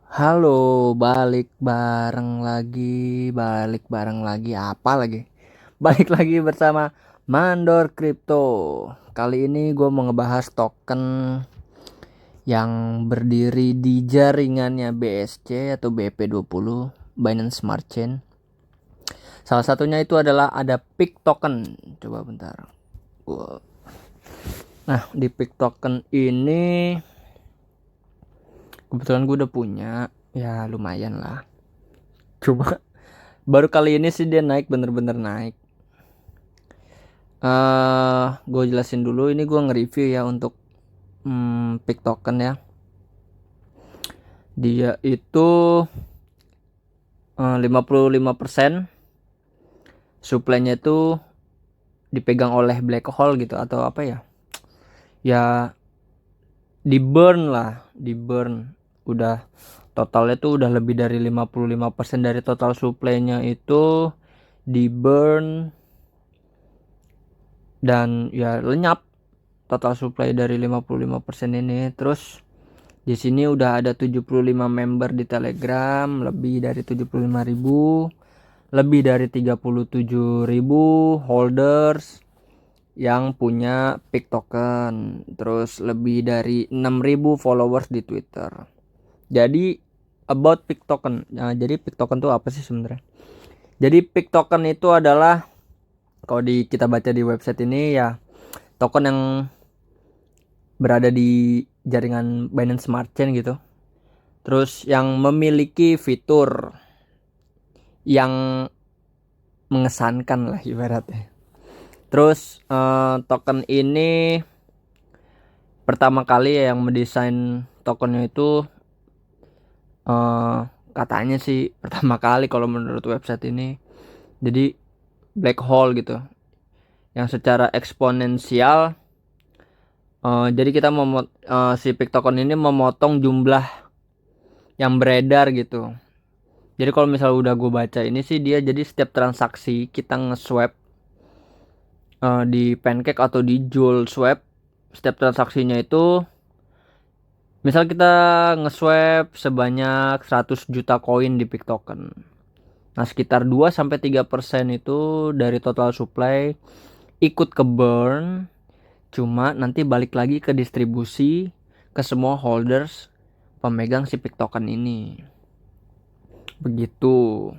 Halo, balik bareng lagi apa lagi? Balik lagi bersama Mandor Crypto. Kali ini gue mau ngebahas token yang berdiri di jaringannya BSC atau BP20, Binance Smart Chain. Salah satunya itu adalah ada PIC token. Coba bentar. Nah, di PIC token ini kebetulan gue udah punya, ya lumayan lah. Coba baru kali ini sih dia naik, bener-bener naik. Gue jelasin dulu, ini gue nge-review ya untuk pick token ya. Dia itu 55% supply-nya itu dipegang oleh black hole gitu atau apa ya? Ya di burn lah, di burn. Udah totalnya tuh udah lebih dari 55% dari total supply-nya itu di burn dan ya lenyap total supply dari 55% ini. Terus di sini udah ada 75 member di Telegram, lebih dari 75.000, lebih dari 37.000 holders yang punya PIC token. Terus lebih dari 6.000 followers di Twitter. Jadi about PIC token. Nah, jadi PIC token itu apa sih sebenarnya? Jadi PIC token itu adalah, kalau kita baca di website ini ya, token yang berada di jaringan Binance Smart Chain gitu. Terus yang memiliki fitur yang mengesankan lah ibaratnya. Terus token ini pertama kali ya yang mendesain tokennya itu, eh, katanya sih pertama kali kalau menurut website ini. Jadi black hole gitu, yang secara eksponensial. Jadi kita si pick token ini memotong jumlah yang beredar gitu. Jadi kalau misalnya udah gue baca ini sih, dia jadi setiap transaksi kita nge-swap di Pancake atau di Joule Swap, setiap transaksinya itu misal kita nge-swap sebanyak 100 juta koin di Pick Token. Nah, sekitar 2-3% itu dari total supply ikut ke burn, cuma nanti balik lagi ke distribusi ke semua holders pemegang si Pick Token ini. Begitu.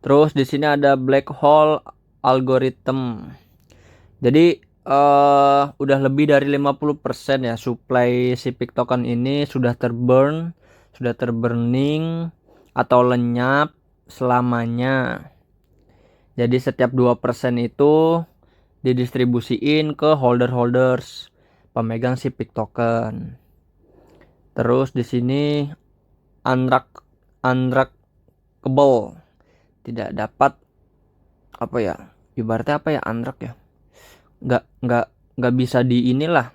Terus di sini ada black hole algorithm. Jadi udah lebih dari 50% ya supply si pick token ini sudah terburn, sudah terburning atau lenyap selamanya. Jadi setiap 2% itu didistribusiin ke holder-holders pemegang si pick token. Terus di sini untrackable, tidak dapat, apa ya? Ibaratnya apa ya untrack ya? Nggak nggak bisa di inilah,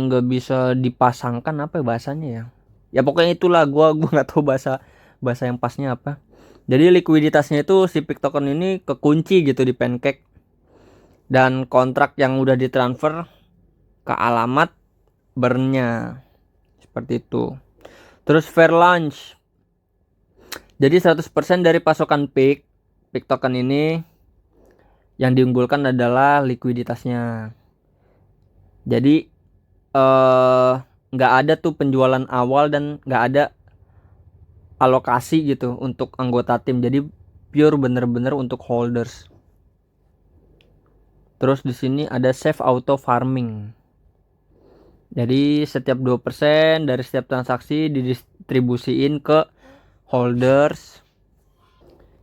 nggak bisa dipasangkan, apa ya bahasanya ya, ya pokoknya itulah, gua nggak tahu bahasa bahasa yang pasnya apa. Jadi likuiditasnya itu si pick token ini kekunci gitu di Pancake, dan kontrak yang udah ditransfer ke alamat burnnya seperti itu. Terus fair launch, jadi 100% dari pasokan pick token ini yang diunggulkan adalah likuiditasnya. Jadi eh nggak ada tuh penjualan awal dan nggak ada alokasi gitu untuk anggota tim. Jadi pure bener-bener untuk holders. Terus di sini ada save auto farming. Jadi setiap 2% dari setiap transaksi didistribusiin ke holders.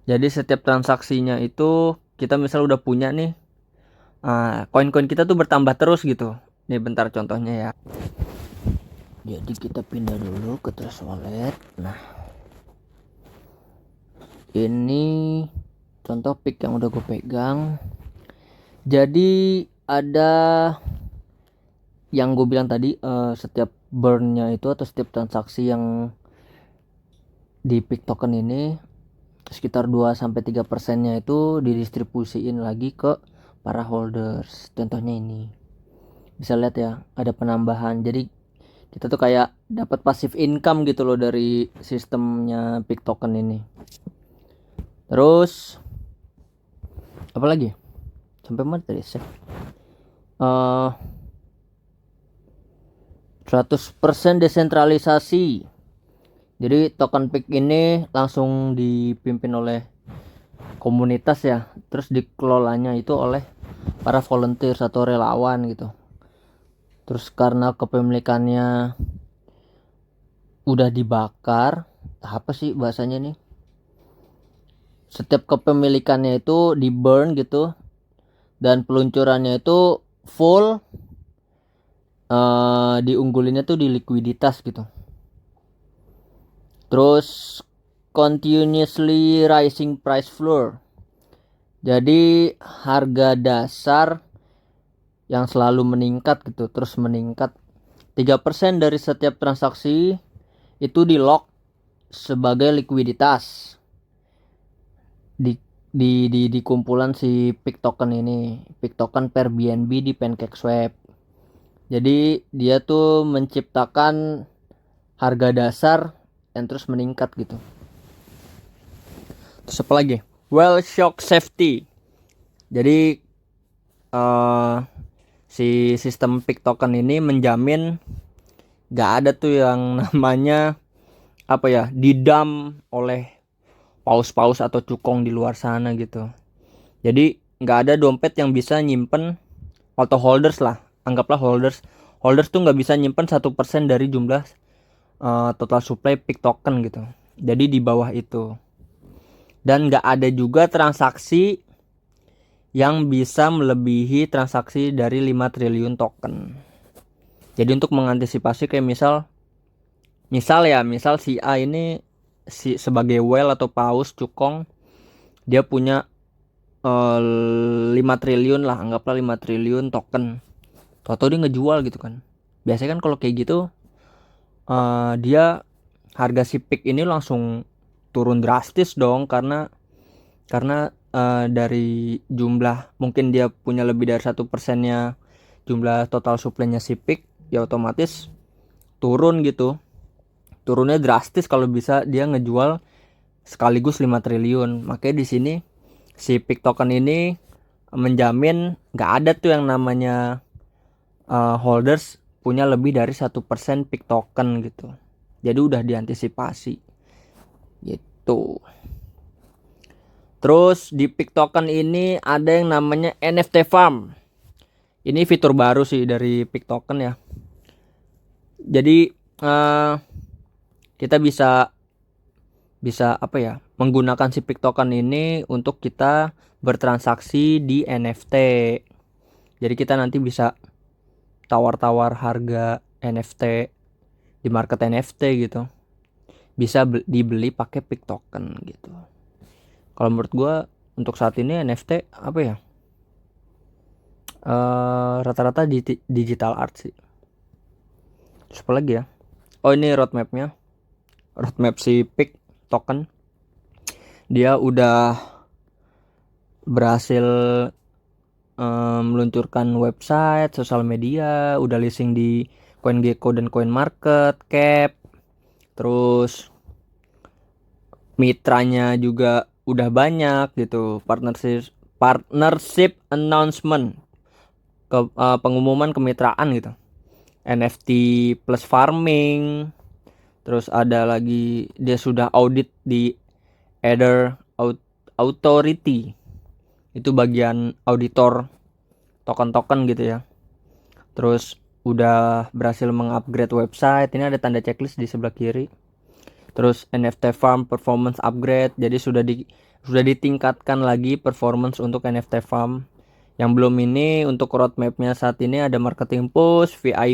Jadi setiap transaksinya itu kita misal udah punya nih, koin-koin kita tuh bertambah terus gitu. Nih bentar contohnya ya. Jadi kita pindah dulu ke Trust Wallet. Nah, ini contoh pick yang udah gue pegang. Jadi ada yang gue bilang tadi, setiap burnnya itu atau setiap transaksi yang di pick token ini sekitar 2-3%-nya itu didistribusiin lagi ke para holders. Contohnya ini bisa lihat ya, ada penambahan. Jadi Kita tuh kayak dapat passive income gitu loh dari sistemnya Pick Token ini. Terus apa lagi? Sampai mana tadi sih? 100% desentralisasi. Jadi token Pick ini langsung dipimpin oleh komunitas ya. Terus dikelolanya itu oleh para volunteer atau relawan gitu. Terus karena kepemilikannya udah dibakar, apa sih bahasanya nih? Setiap kepemilikannya itu di burn gitu, dan peluncurannya itu full, diunggulinnya tuh di likuiditas gitu. Terus continuously rising price floor. Jadi harga dasar yang selalu meningkat gitu, terus meningkat. 3% dari setiap transaksi itu di lock sebagai likuiditas di kumpulan si Pick Token ini. Pick Token per BNB di PancakeSwap. Jadi dia tuh menciptakan harga dasar yang terus meningkat gitu. Terus apa lagi? Well shock safety. Jadi si sistem Pick Token ini menjamin gak ada tuh yang namanya apa ya, didam oleh paus-paus atau cukong di luar sana gitu. Jadi nggak ada dompet yang bisa nyimpen, atau holders lah, anggaplah holders tuh nggak bisa nyimpen 1% dari jumlah total supply Pick Token gitu. Jadi di bawah itu. Dan nggak ada juga transaksi yang bisa melebihi transaksi dari 5 triliun token. Jadi untuk mengantisipasi kayak misal si A ini sebagai whale atau paus cukong, dia punya 5 triliun lah, anggaplah 5 triliun token. Atau dia ngejual gitu kan. Biasanya kan kalau kayak gitu dia harga si Pick ini langsung turun drastis dong, karena dari jumlah, mungkin dia punya lebih dari 1%-nya jumlah total supply-nya si Pick, ya otomatis turun gitu. Turunnya drastis kalau bisa dia ngejual sekaligus 5 triliun. Makanya di sini si Pick Token ini menjamin nggak ada tuh yang namanya holders punya lebih dari 1% Pick Token gitu. Jadi udah diantisipasi gitu. Terus di Pick Token ini ada yang namanya NFT Farm. Ini fitur baru sih dari Pick Token ya. Jadi kita bisa apa ya, menggunakan si Pick Token ini untuk kita bertransaksi di NFT. Jadi kita nanti bisa tawar-tawar harga NFT di market NFT gitu. Bisa dibeli pakai Pick Token gitu. Kalau menurut gue untuk saat ini NFT apa ya, rata-rata digital art sih. Terus apa lagi ya? Oh, ini roadmap si Pick Token. Dia udah berhasil meluncurkan website, sosial media, udah listing di CoinGecko dan CoinMarketCap. Terus mitranya juga udah banyak gitu, partnership announcement, pengumuman kemitraan gitu. NFT plus farming. Terus ada lagi dia sudah audit di Ether Authority. Itu bagian auditor token-token gitu ya. Terus udah berhasil mengupgrade website. Ini ada tanda checklist di sebelah kiri. Terus NFT Farm performance upgrade. Jadi sudah ditingkatkan lagi performance untuk NFT Farm. Yang belum ini untuk roadmapnya saat ini ada marketing push, VIP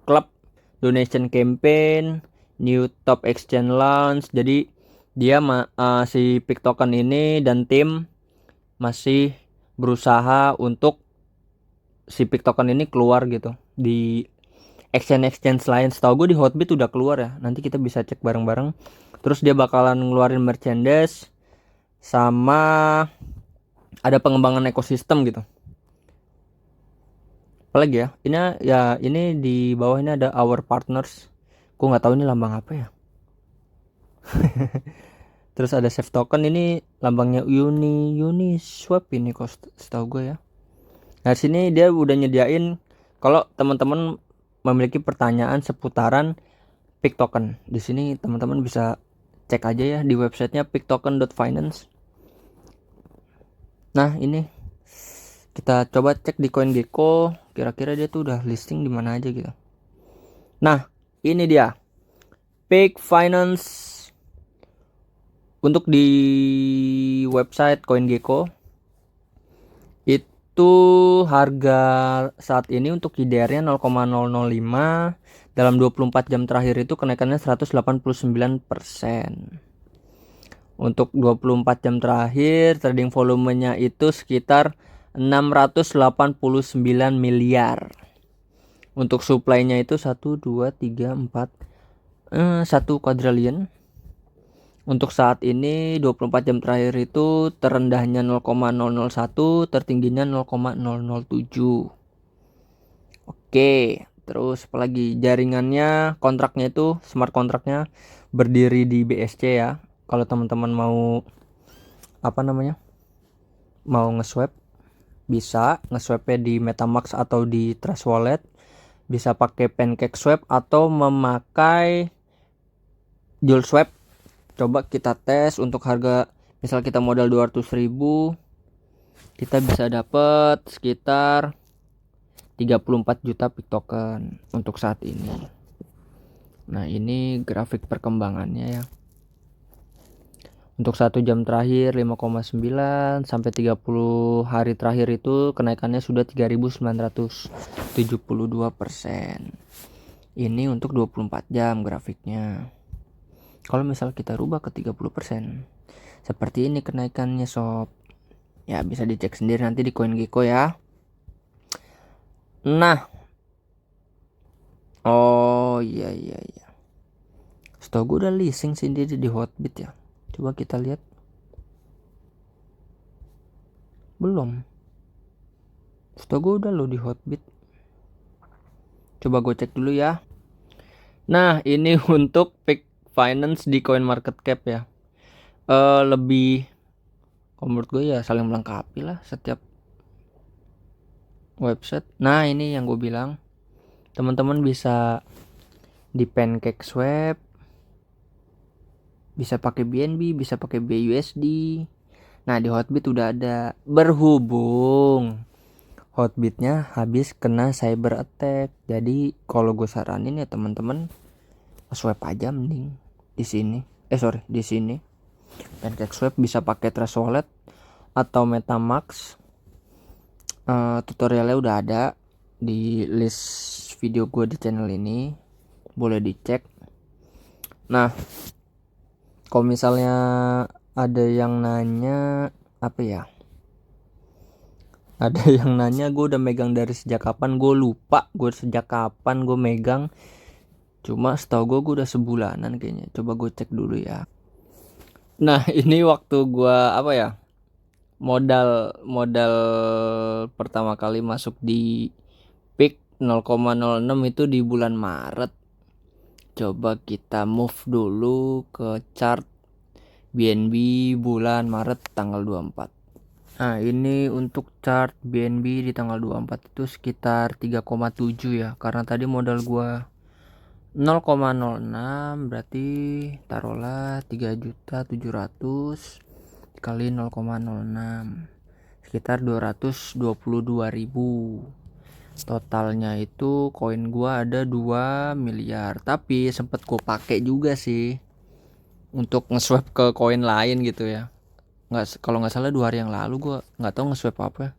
Club, donation campaign, new top exchange launch. Jadi dia si Pick Token ini dan tim masih berusaha untuk si Pick Token ini keluar gitu di exchange lain. Setahu gue di Hotbit udah keluar ya. Nanti kita bisa cek bareng-bareng. Terus dia bakalan ngeluarin merchandise sama ada pengembangan ekosistem gitu. apalagi ya, ini di bawah ini ada our partners, gua nggak tahu ini lambang apa ya. Terus ada save token, ini lambangnya Uniswap ini kok setahu gue ya. Nah sini dia udah nyediain kalau teman-teman memiliki pertanyaan seputaran pick token. Di sini teman-teman bisa cek aja ya di websitenya picktoken.finance. Nah ini kita coba cek di CoinGecko, kira-kira dia tuh udah listing di mana aja gitu. Nah ini dia Pick Finance. Untuk di website CoinGecko itu harga saat ini untuk IDR-nya 0,005, dalam 24 jam terakhir itu kenaikannya 189%. Untuk 24 jam terakhir trading volumenya itu sekitar 689 miliar. Untuk supply-nya itu 1 2 3 4 1 quadrillion. Untuk saat ini 24 jam terakhir itu terendahnya 0,001, tertingginya 0,007. Oke, terus apalagi jaringannya, kontraknya itu smart kontraknya berdiri di BSC ya. Kalau teman-teman mau mau nge-swap, bisa nge-swapnya di MetaMask atau di Trust Wallet, bisa pakai PancakeSwap atau memakai JuleSwap. Coba kita tes untuk harga, misal kita modal 200.000, kita bisa dapat sekitar 34 juta pick token untuk saat ini. Nah ini grafik perkembangannya ya. Untuk 1 jam terakhir 5,9 sampai 30 hari terakhir itu kenaikannya sudah 3.972%. Ini untuk 24 jam grafiknya. Kalau misal kita rubah ke 30%, seperti ini kenaikannya sob. Ya bisa dicek sendiri nanti di CoinGecko ya. Nah, oh iya. Setahu gue udah leasing sendiri di Hotbit ya. Coba kita lihat. Belum. Setahu gue udah lo di Hotbit. Coba gue cek dulu ya. Nah ini untuk Pick Finance di CoinMarketCap ya. Lebih, menurut gue ya saling melengkapi lah setiap website. Nah ini yang gue bilang, teman-teman bisa di PancakeSwap, bisa pakai BNB, bisa pakai BUSD. Nah di Hotbit udah ada. Berhubung Hotbitnya habis kena cyber attack, jadi kalau gue saranin ya teman-teman swap aja mending di sini. Di sini. PancakeSwap bisa pakai Trust Wallet atau MetaMask. Tutorialnya udah ada di list video gue di channel ini, boleh dicek. Nah kalau misalnya ada yang nanya gue udah megang dari sejak kapan, gue lupa gue sejak kapan gue megang. Cuma setahu gue udah sebulanan kayaknya. Coba gue cek dulu ya. Nah ini waktu gue modal pertama kali masuk di Pick 0,06 itu di bulan Maret. Coba kita move dulu ke chart BNB bulan Maret tanggal 24. Nah ini untuk chart BNB di tanggal 24 itu sekitar 3,7 ya. Karena tadi modal gua 0,06, berarti taruhlah 3.700.000 kali 0,06 sekitar 222.000. Totalnya itu koin gua ada 2 miliar, tapi sempet gua pakai juga sih untuk nge-swap ke koin lain gitu ya. Kalau nggak salah 2 hari yang lalu gua nggak tahu nge-swap apa.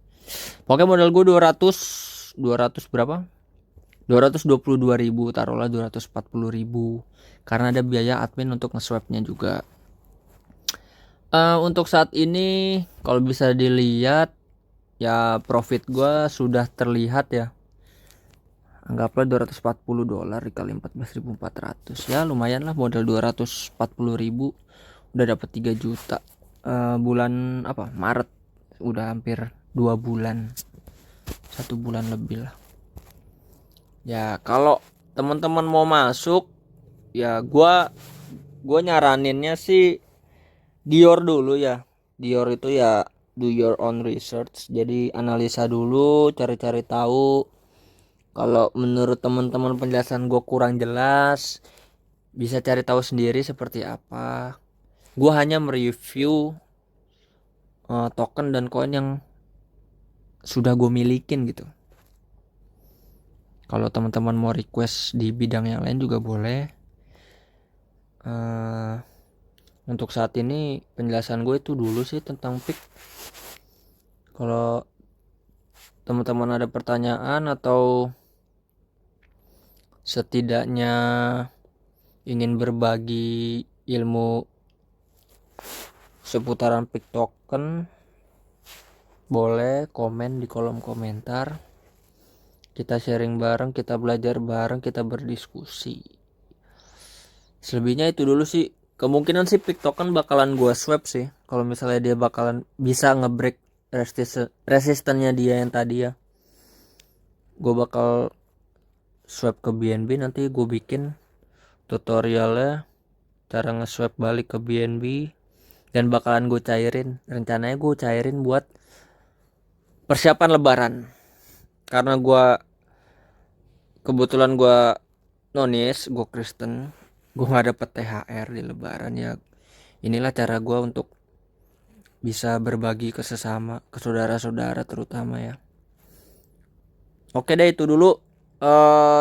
Pokoknya modal gua 200 berapa? 222.000, taruhlah 240.000 karena ada biaya admin untuk nge-swapnya juga. Untuk saat ini kalau bisa dilihat ya profit gua sudah terlihat ya. Anggaplah $240 dikali 14.400 ya lumayan lah, modal 240.000 udah dapat 3 juta. Bulan Maret udah hampir 2 bulan, 1 bulan lebih lah. Ya kalau teman-teman mau masuk, ya gua nyaraninnya sih Dior dulu ya. Dior itu ya do your own research. Jadi analisa dulu, cari-cari tahu. Kalau menurut teman-teman penjelasan gue kurang jelas, bisa cari tahu sendiri seperti apa. Gue hanya mereview token dan koin yang sudah gue milikin gitu. Kalau teman-teman mau request di bidang yang lain juga boleh. Untuk saat ini penjelasan gue itu dulu sih tentang pick. Kalau teman-teman ada pertanyaan atau setidaknya ingin berbagi ilmu seputaran pick token, boleh komen di kolom komentar. Kita sharing bareng, kita belajar bareng, kita berdiskusi. Selebihnya itu dulu sih. Kemungkinan sih pick token bakalan gua swap sih. Kalau misalnya dia bakalan bisa ngebreak resistannya dia yang tadi ya. Gue bakal swap ke BNB, nanti gue bikin tutorialnya cara nge-swap balik ke BNB, dan bakalan gue cairin. Rencananya gue cairin buat persiapan lebaran. Karena kebetulan gue nonis, gue Kristen, gue nggak dapet THR di lebaran ya. Inilah cara gue untuk bisa berbagi ke sesama, ke saudara-saudara terutama ya. Oke deh, itu dulu.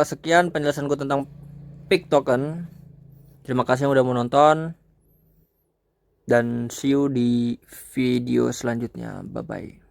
Sekian penjelasan gue tentang pick token. Terima kasih yang udah menonton, dan see you di video selanjutnya. Bye bye.